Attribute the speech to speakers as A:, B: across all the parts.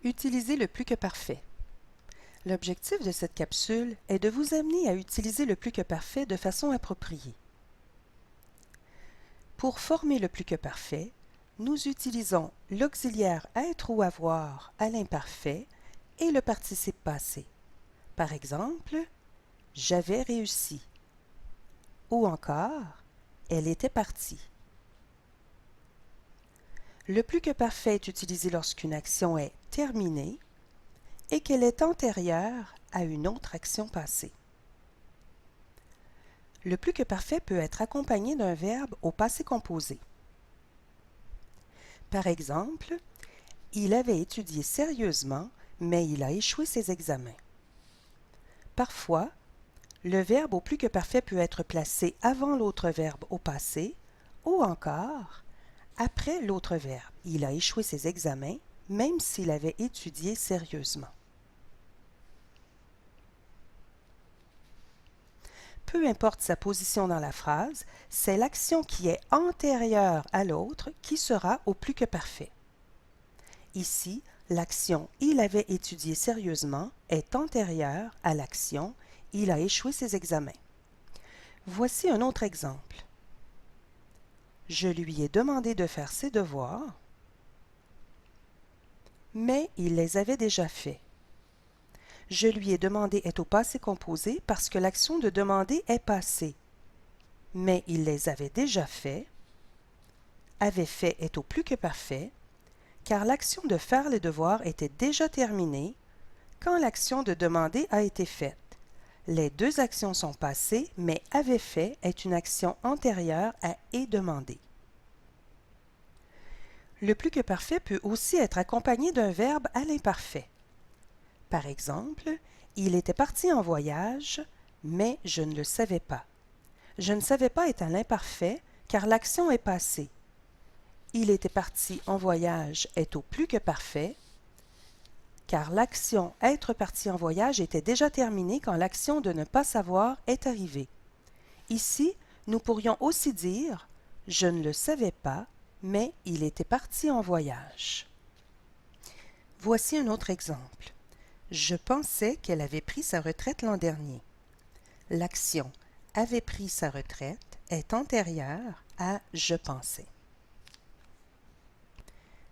A: Utilisez le plus que parfait. L'objectif de cette capsule est de vous amener à utiliser le plus que parfait de façon appropriée. Pour former le plus que parfait, nous utilisons l'auxiliaire être ou avoir à l'imparfait et le participe passé. Par exemple, j'avais réussi ou encore elle était partie. Le plus que parfait est utilisé lorsqu'une action est terminée et qu'elle est antérieure à une autre action passée. Le plus que parfait peut être accompagné d'un verbe au passé composé. Par exemple, il avait étudié sérieusement, mais il a échoué ses examens. Parfois, le verbe au plus que parfait peut être placé avant l'autre verbe au passé ou encore après l'autre verbe. Il a échoué ses examens, même s'il avait étudié sérieusement. Peu importe sa position dans la phrase, c'est l'action qui est antérieure à l'autre qui sera au plus que parfait. Ici, l'action « il avait étudié sérieusement » est antérieure à l'action « il a échoué ses examens ». Voici un autre exemple. Je lui ai demandé de faire ses devoirs, mais il les avait déjà faits. Je lui ai demandé est au passé composé parce que l'action de demander est passée. Mais il les avait déjà faits. Avait fait est au plus que parfait, car l'action de faire les devoirs était déjà terminée quand l'action de demander a été faite. Les deux actions sont passées, mais avait fait est une action antérieure à est demandé. Le plus que parfait peut aussi être accompagné d'un verbe à l'imparfait. Par exemple, il était parti en voyage, mais je ne le savais pas. Je ne savais pas est à l'imparfait, car l'action est passée. Il était parti en voyage est au plus que parfait, car l'action être parti en voyage était déjà terminée quand l'action de ne pas savoir est arrivée. Ici, nous pourrions aussi dire « Je ne le savais pas, mais il était parti en voyage ». Voici un autre exemple. Je pensais qu'elle avait pris sa retraite l'an dernier. L'action « avait pris sa retraite » est antérieure à « je pensais ».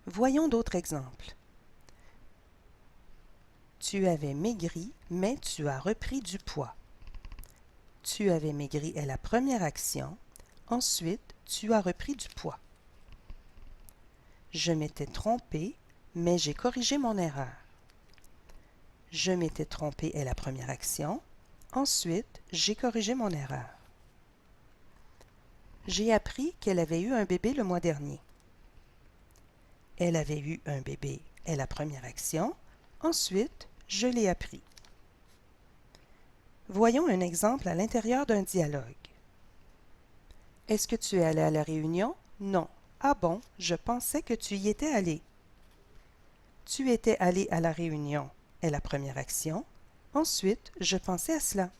A: Voyons d'autres exemples. Tu avais maigri, mais tu as repris du poids. Tu avais maigri est la première action. Ensuite, tu as repris du poids. Je m'étais trompé, mais j'ai corrigé mon erreur. Je m'étais trompé est la première action. Ensuite, j'ai corrigé mon erreur. J'ai appris qu'elle avait eu un bébé le mois dernier. Elle avait eu un bébé est la première action. Ensuite, je l'ai appris. Voyons un exemple à l'intérieur d'un dialogue. Est-ce que tu es allé à la réunion? Non. Ah bon, je pensais que tu y étais allé. Tu étais allé à la réunion est la première action. Ensuite, je pensais à cela.